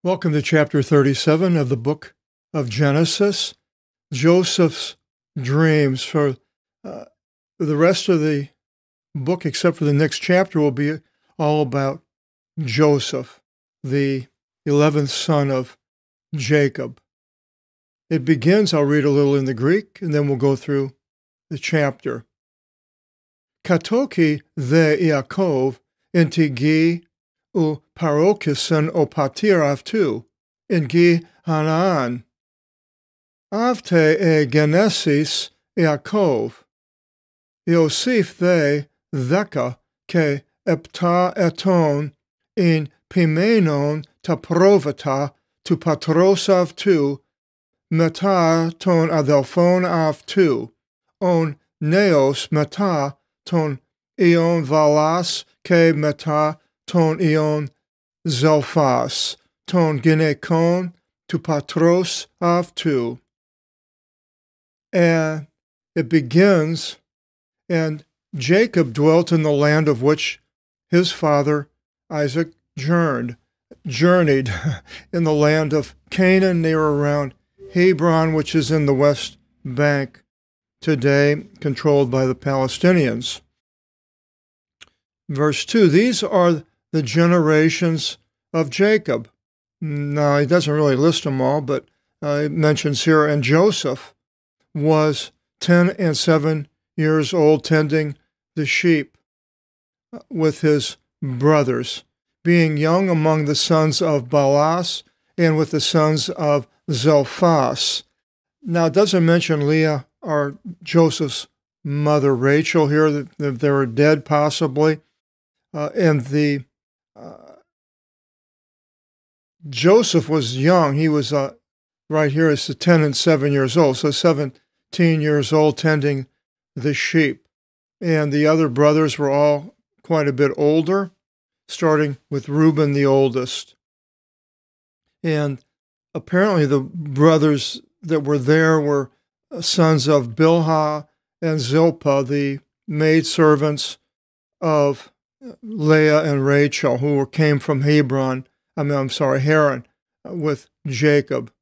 Welcome to chapter 37 of the book of Genesis, Joseph's dreams. For the rest of the book, except for the next chapter, will be all about Joseph, the 11th son of Jacob. It begins, I'll read a little in the Greek, and then we'll go through the chapter. Katoki the Yaakov intigi u parokisan o patir avtu, in gi Hanaan. Avte e genesis Yaakov. Yosef the dheka ke epta eton in pimenon ta provata tu patros avtu, meta ton adelphon avtu, on neos meta ton ion valas ke meta ton ion zelphas, ton ginekon tu patros avtu. And it begins, and Jacob dwelt in the land of which his father Isaac journeyed in the land of Canaan, near around Hebron, which is in the West Bank today, controlled by the Palestinians. Verse 2, these are the generations of Jacob. Now, he doesn't really list them all, but it mentions here, and Joseph was 10 and 7 years old, tending the sheep with his brothers, being young among the sons of Balas and with the sons of Zelphas. Now, it doesn't mention Leah or Joseph's mother Rachel here, that they were dead possibly. And Joseph was young. He was, right here, it's 10 and 7 years old, so 17 years old, tending the sheep. And the other brothers were all quite a bit older, starting with Reuben, the oldest. And apparently the brothers that were there were sons of Bilhah and Zilpah, the maidservants of Leah and Rachel, who came from Haran, with Jacob.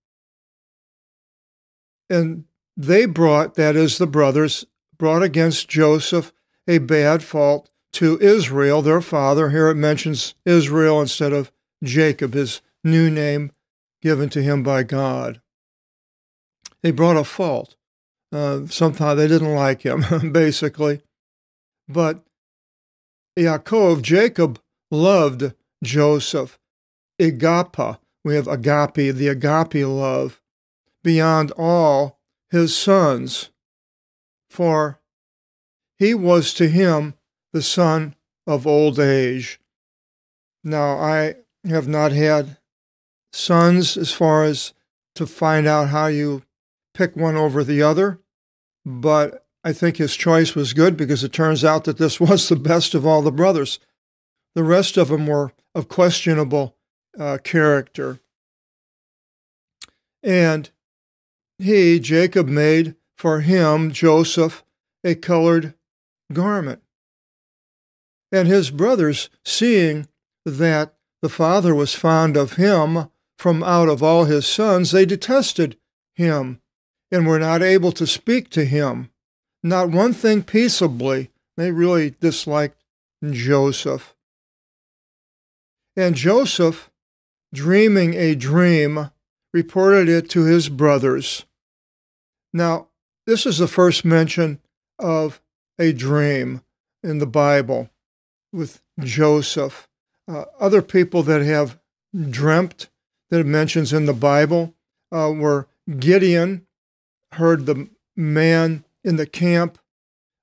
And they brought, that is the brothers, brought against Joseph a bad fault to Israel, their father. Here it mentions Israel instead of Jacob, his new name given to him by God. They brought a fault. Somehow they didn't like him, basically. But Jacob loved Joseph. Agapa, we have agape, the agape love, beyond all his sons, for he was to him the son of old age. Now, I have not had sons as far as to find out how you pick one over the other, but I think his choice was good because it turns out that this was the best of all the brothers. The rest of them were of questionable character. And Jacob, made for him, Joseph, a colored garment. And his brothers, seeing that the father was fond of him from out of all his sons, they detested him and were not able to speak to him. Not one thing peaceably. They really disliked Joseph. And Joseph, dreaming a dream, reported it to his brothers. Now, this is the first mention of a dream in the Bible with Joseph. Other people that have dreamt, that it mentions in the Bible, were Gideon, heard the man in the camp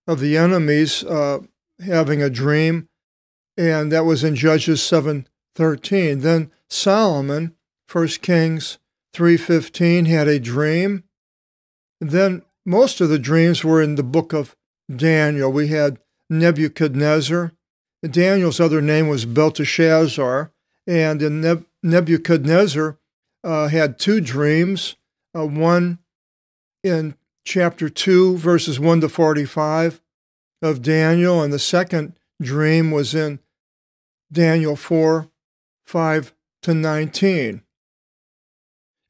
of the enemies having a dream, and that was in Judges 7:13. Then Solomon, 1 Kings 3:15, had a dream. And then most of the dreams were in the book of Daniel. We had Nebuchadnezzar. Daniel's other name was Belteshazzar, and Nebuchadnezzar had two dreams, one in chapter 2, verses 1 to 45 of Daniel, and the second dream was in Daniel 4, 5 to 19.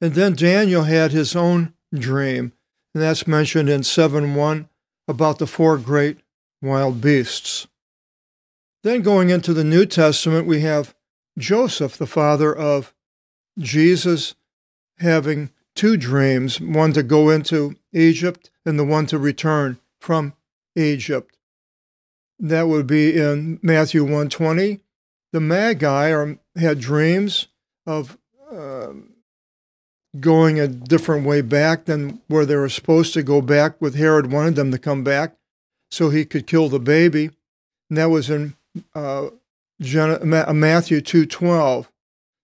And then Daniel had his own dream, and that's mentioned in 7:1 about the 4 great wild beasts. Then going into the New Testament, we have Joseph, the father of Jesus, having 2 dreams, one to go into Egypt and the one to return from Egypt. That would be in Matthew 1:20. The Magi had dreams of going a different way back than where they were supposed to go back, with Herod wanted them to come back so he could kill the baby. And that was in Matthew 2:12.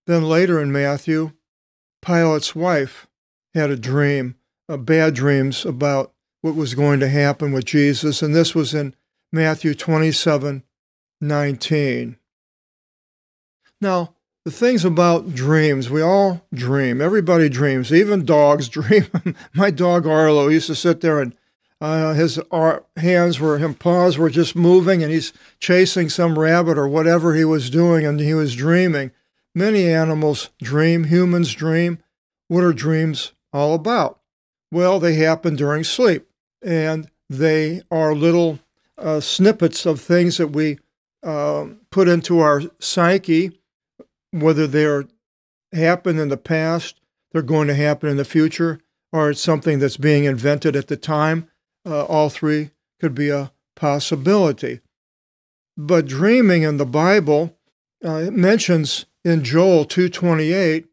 Then later in Matthew, Pilate's wife had a dream, bad dreams about what was going to happen with Jesus, and this was in Matthew 27:19. Now, the things about dreams, we all dream. Everybody dreams. Even dogs dream. My dog Arlo used to sit there and his paws were just moving, and he's chasing some rabbit or whatever he was doing, and he was dreaming. Many animals dream. Humans dream. What are dreams all about? Well, they happen during sleep, and they are little snippets of things that we put into our psyche, whether they're happened in the past, they're going to happen in the future, or it's something that's being invented at the time. All 3 could be a possibility. But dreaming in the Bible, it mentions in Joel 2:28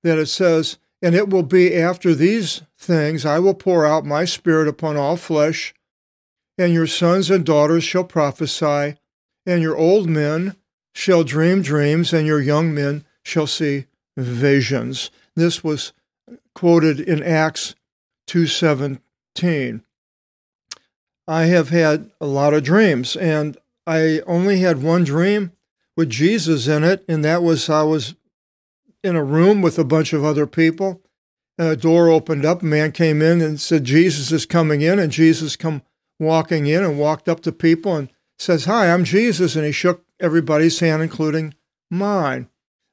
that it says, "And it will be after these things I will pour out my Spirit upon all flesh, and your sons and daughters shall prophesy, and your old men shall dream dreams, and your young men shall see visions." This was quoted in Acts 2:17. I have had a lot of dreams, and I only had one dream with Jesus in it, and that was I was in a room with a bunch of other people, and a door opened up, a man came in and said, "Jesus is coming in," and Jesus come walking in and walked up to people and says, "Hi, I'm Jesus," and he shook everybody's hand, including mine.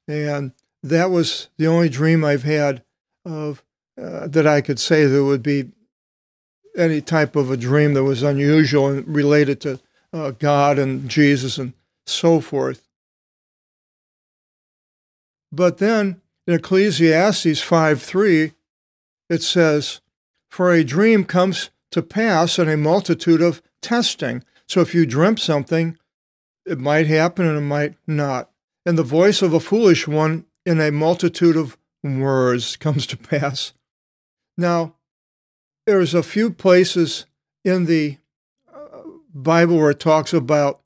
And that was the only dream I've had of that I could say there would be any type of a dream that was unusual and related to God and Jesus and so forth. But then in Ecclesiastes 5:3, it says, "For a dream comes to pass in a multitude of testing." So if you dreamt something, it might happen and it might not. And the voice of a foolish one in a multitude of words comes to pass. Now, there's a few places in the Bible where it talks about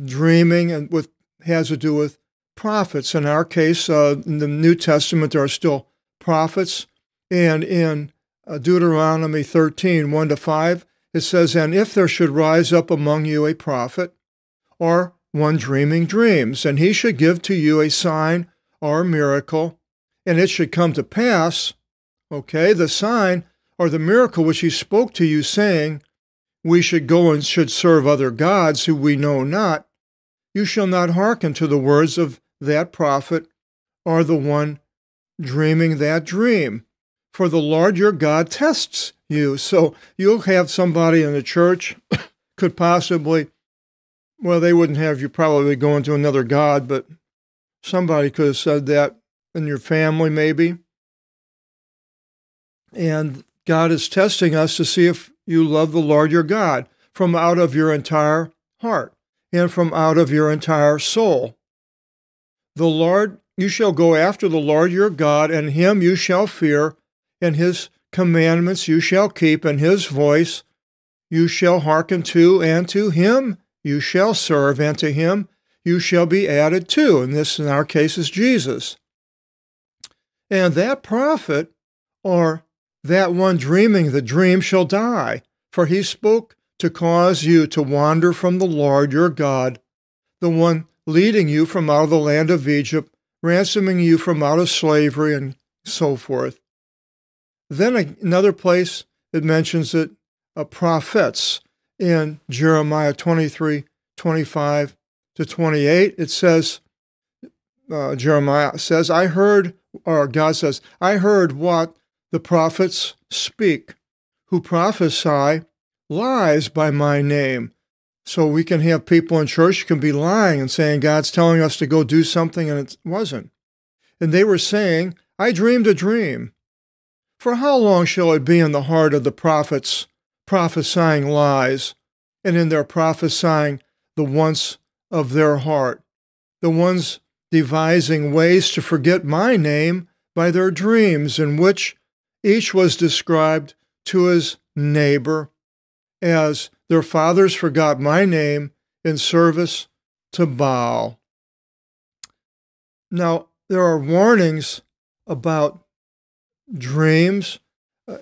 dreaming and has to do with prophets. In our case, in the New Testament, there are still prophets. And in Deuteronomy 13:1-5, it says, "And if there should rise up among you a prophet, or one dreaming dreams, and he should give to you a sign or a miracle, and it should come to pass," okay, the sign or the miracle which he spoke to you, saying, "We should go and should serve other gods who we know not," you shall not hearken to the words of that prophet or the one dreaming that dream. For the Lord your God tests you. So you'll have somebody in the church could possibly, well, they wouldn't have you probably going to another god, but somebody could have said that in your family maybe. And God is testing us to see if you love the Lord your God from out of your entire heart and from out of your entire soul. The Lord, you shall go after the Lord your God, and him you shall fear, and his commandments you shall keep, and his voice you shall hearken to, and to him you shall serve, and to him you shall be added to. And this, in our case, is Jesus. And that prophet, or that one dreaming the dream, shall die, for he spoke to cause you to wander from the Lord your God, the one leading you from out of the land of Egypt, ransoming you from out of slavery, and so forth. Then another place it mentions it, prophets. In Jeremiah 23:25-28, it says, Jeremiah says, "I heard or God says, I heard what the prophets speak, who prophesy lies by my name. So we can have people in church who can be lying and saying God's telling us to go do something, and it wasn't. And they were saying, I dreamed a dream. For how long shall it be in the heart of the prophets, prophesying lies, and in their prophesying the wants of their heart, the ones devising ways to forget my name by their dreams, in which each was described to his neighbor, as their fathers forgot my name in service to Baal. Now, there are warnings about dreams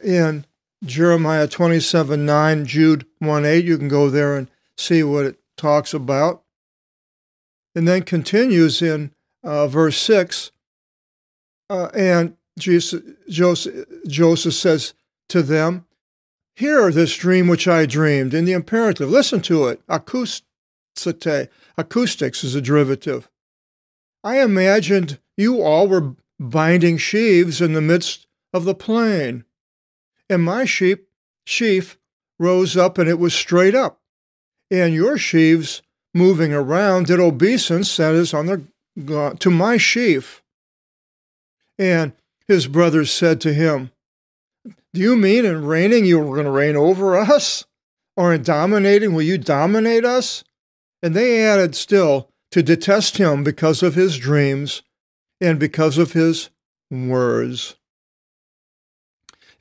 in Jeremiah 27:9, Jude 1:8. You can go there and see what it talks about. And then continues in verse 6, and Joseph says to them, hear this dream which I dreamed, in the imperative. Listen to it. Acoustics is a derivative. I imagined you all were binding sheaves in the midst of the plain, and my sheaf rose up, and it was straight up, and your sheaves moving around did obeisance, that is, on the to my sheaf. And his brothers said to him, do you mean in reigning you were going to reign over us? Or in dominating, will you dominate us? And they added still to detest him because of his dreams and because of his words.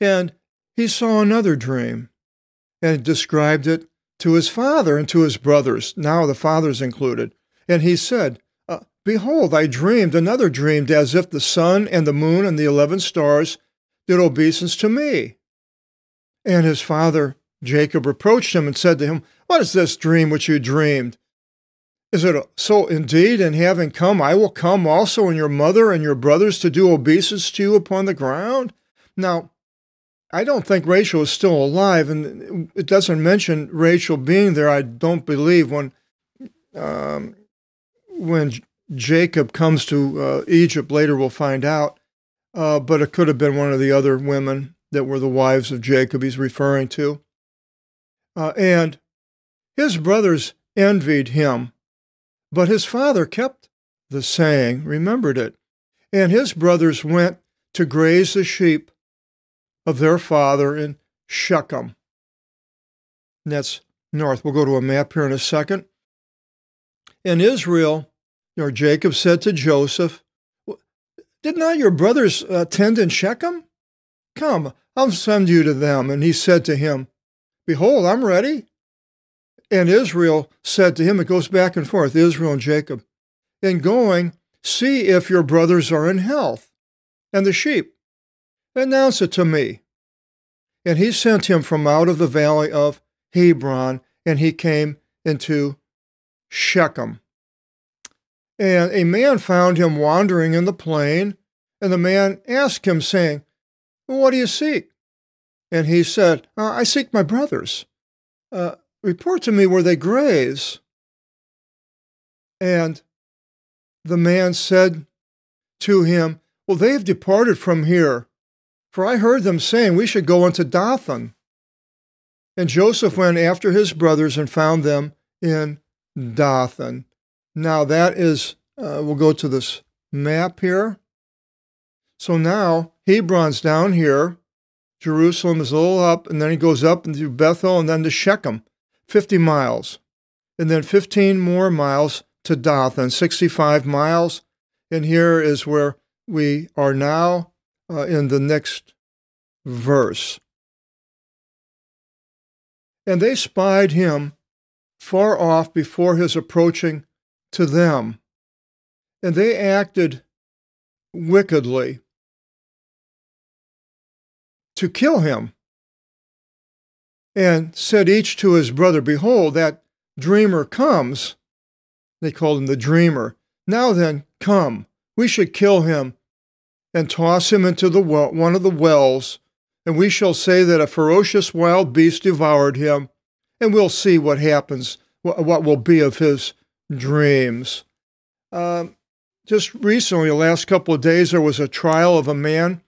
And he saw another dream and described it to his father and to his brothers, now the father's included. And he said, behold, I dreamed another dream, as if the sun and the moon and the 11 stars did obeisance to me. And his father Jacob reproached him and said to him, what is this dream which you dreamed? Is it so indeed, in having come, I will come also, and your mother and your brothers to do obeisance to you upon the ground? Now, I don't think Rachel is still alive, and it doesn't mention Rachel being there, I don't believe, when Jacob comes to Egypt. Later we'll find out. But it could have been one of the other women that were the wives of Jacob he's referring to. And his brothers envied him, but his father kept the saying, remembered it. And his brothers went to graze the sheep of their father in Shechem. And that's north. We'll go to a map here in a second. And Israel, or Jacob, said to Joseph, did not your brothers tend in Shechem? Come, I'll send you to them. And he said to him, behold, I'm ready. And Israel said to him, it goes back and forth, Israel and Jacob, in going, see if your brothers are in health, and the sheep. Announce it to me. And he sent him from out of the valley of Hebron, and he came into Shechem. And a man found him wandering in the plain, and the man asked him, saying, what do you seek? And he said, I seek my brothers. Report to me where they graze. And the man said to him, well, they've departed from here, for I heard them saying, we should go unto Dothan. And Joseph went after his brothers and found them in Dothan. Now that is, we'll go to this map here. So now Hebron's down here, Jerusalem is a little up, and then he goes up into Bethel and then to Shechem, 50 miles. And then 15 more miles to Dothan, 65 miles. And here is where we are now in the next verse. And they spied him far off before his approaching to them, and they acted wickedly to kill him, and said each to his brother, behold, that dreamer comes. They called him the dreamer. Now then, come, we should kill him and toss him into one of the wells, and we shall say that a ferocious wild beast devoured him, and we'll see what happens, what will be of his dreams. just recently, the last couple of days, there was a trial of a man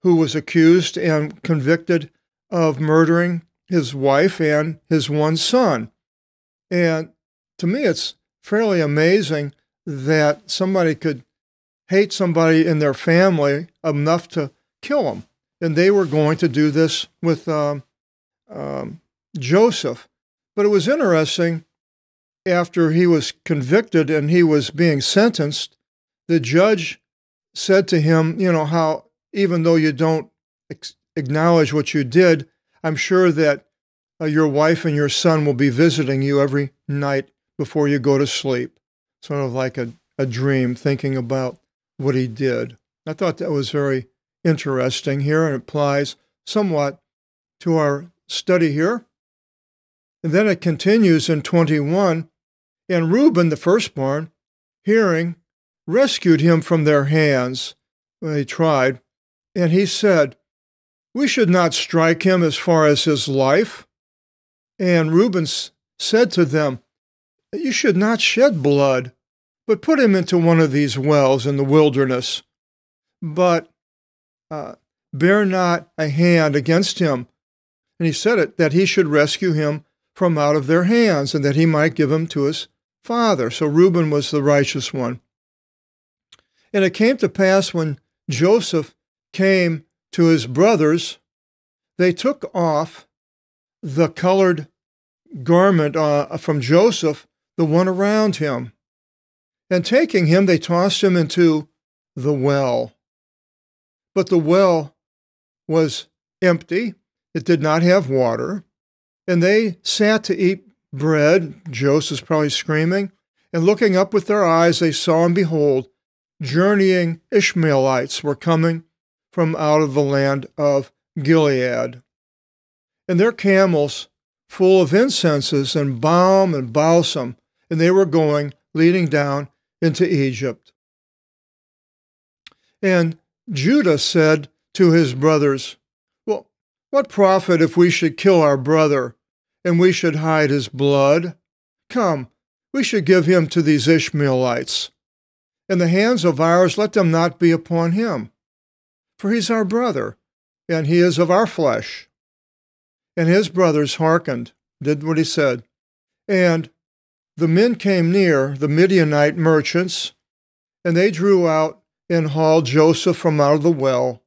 who was accused and convicted of murdering his wife and his one son. And to me, it's fairly amazing that somebody could hate somebody in their family enough to kill them. And they were going to do this with Joseph. But it was interesting, after he was convicted and he was being sentenced, the judge said to him, you know, how even though you don't acknowledge what you did, I'm sure that your wife and your son will be visiting you every night before you go to sleep. Sort of like a dream, thinking about what he did. I thought that was very interesting here, and it applies somewhat to our study here. And then it continues in 21, and Reuben, the firstborn, hearing, rescued him from their hands. They tried, and he said, we should not strike him as far as his life. And Reuben said to them, you should not shed blood, but put him into one of these wells in the wilderness. But bear not a hand against him. And he said it, that he should rescue him from out of their hands, and that he might give him to his father. So Reuben was the righteous one. And it came to pass when Joseph came to his brothers, they took off the colored garment from Joseph, the one around him. And taking him, they tossed him into the well. But the well was empty. It did not have water. And they sat to eat bread. Joseph's probably screaming. And looking up with their eyes, they saw, and behold, journeying Ishmaelites were coming from out of the land of Gilead. And their camels full of incenses and balm and balsam, and they were going, leading down into Egypt. And Judah said to his brothers, well, what profit if we should kill our brother, and we should hide his blood? Come, we should give him to these Ishmaelites. And the hands of ours, let them not be upon him. For he's our brother, and he is of our flesh. And his brothers hearkened, did what he said. And the men came near, the Midianite merchants, and they drew out and hauled Joseph from out of the well.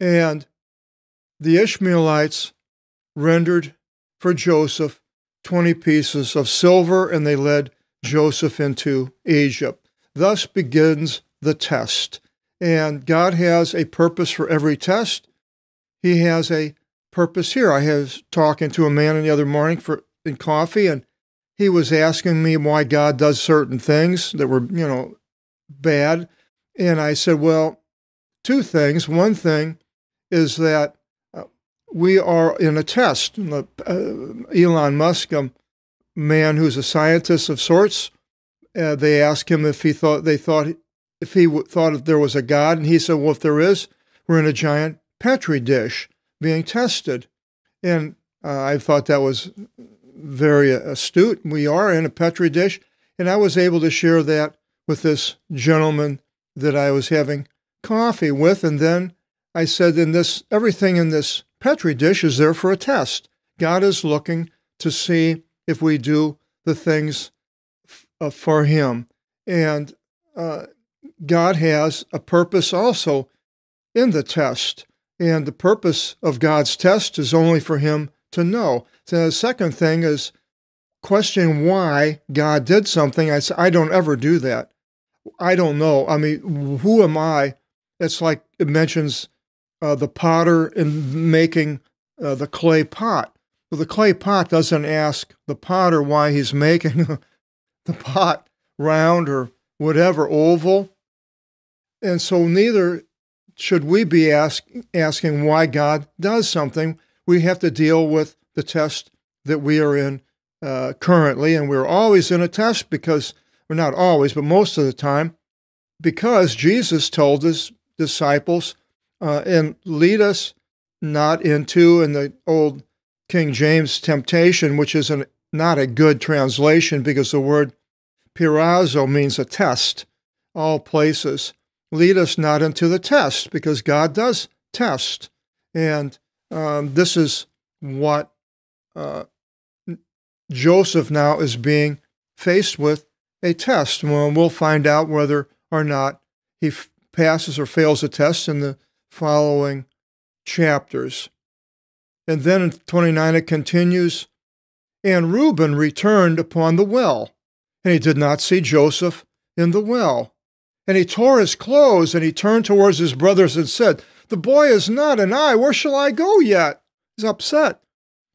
And the Ishmaelites rendered for Joseph 20 pieces of silver, and they led Joseph into Egypt. Thus begins the test. And God has a purpose for every test. He has a purpose here. I was talking to a man the other morning in coffee, and he was asking me why God does certain things that were, bad. And I said, well, two things. One thing is that we are in a test. Elon Musk, a man who's a scientist of sorts, they asked him if he thought if there was a God, and he said, well, if there is, we're in a giant Petri dish being tested. And I thought that was very astute. We are in a Petri dish, and I was able to share that with this gentleman that I was having coffee with, and then I said, everything in this Petri dish is there for a test. God is looking to see if we do the things for him. And God has a purpose also in the test. And the purpose of God's test is only for him to know. So the second thing is questioning why God did something. I say, I don't ever do that. I don't know. I mean, who am I? It's like it mentions the potter in making the clay pot. Well, the clay pot doesn't ask the potter why he's making the pot round or whatever, oval. And so neither should we be asking why God does something. We have to deal with the test that we are in currently, and we're always in a test because, or not always, but most of the time, because Jesus told his disciples, and lead us not into, in the old King James, temptation, which is not a good translation because the word pirazo means a test. all places. Lead us not into the test, because God does test. And this is what Joseph now is being faced with, a test. Well, we'll find out whether or not he passes or fails the test in the following chapters. And then in 29 it continues, and Reuben returned upon the well, and he did not see Joseph in the well. And he tore his clothes, and he turned towards his brothers and said, the boy is not, and I, where shall I go yet? He's upset.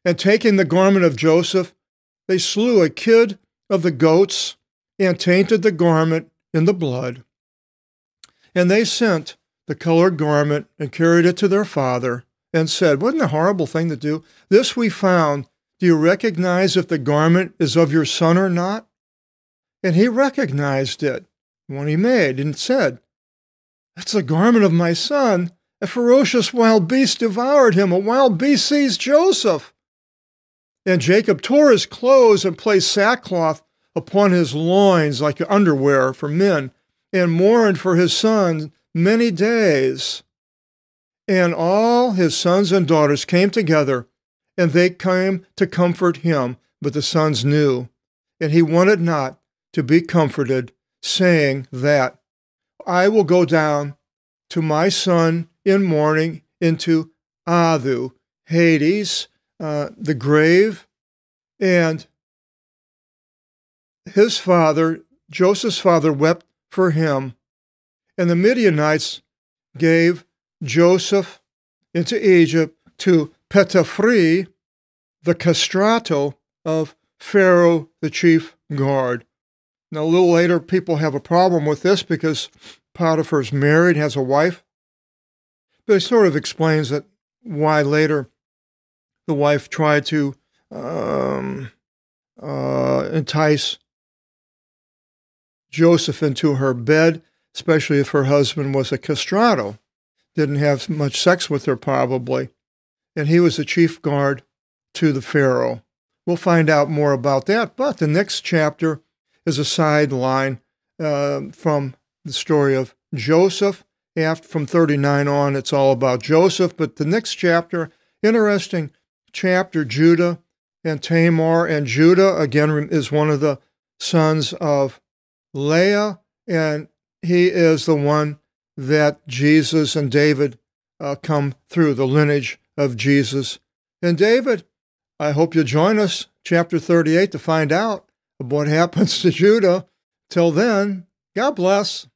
And taking the garment of Joseph, they slew a kid of the goats and tainted the garment in the blood. And they sent the colored garment and carried it to their father and said, wasn't it a horrible thing to do? This we found. Do you recognize if the garment is of your son or not? And he recognized it when he made and said, it's the garment of my son. A ferocious wild beast devoured him. A wild beast seized Joseph. And Jacob tore his clothes and placed sackcloth upon his loins like underwear for men, and mourned for his son many days. And all his sons and daughters came together, and they came to comfort him, but the sons knew, and he wanted not to be comforted, saying that, I will go down to my son in mourning into Adu, Hades, the grave. And his father, Joseph's father, wept for him. And the Midianites gave Joseph into Egypt to Petafri, the castrato of Pharaoh, the chief guard. Now, a little later, people have a problem with this because Potiphar's married, has a wife. But it sort of explains that why later the wife tried to entice Joseph into her bed, especially if her husband was a castrato. Didn't have much sex with her, probably. And he was the chief guard to the Pharaoh. We'll find out more about that, but the next chapter is a sideline from the story of Joseph. From 39 on, it's all about Joseph. But the next chapter, interesting chapter, Judah and Tamar. And Judah, again, is one of the sons of Leah, and he is the one that Jesus and David come through, the lineage of Jesus and David. I hope you'll join us, chapter 38, to find out what happens to Judah. Till then, God bless.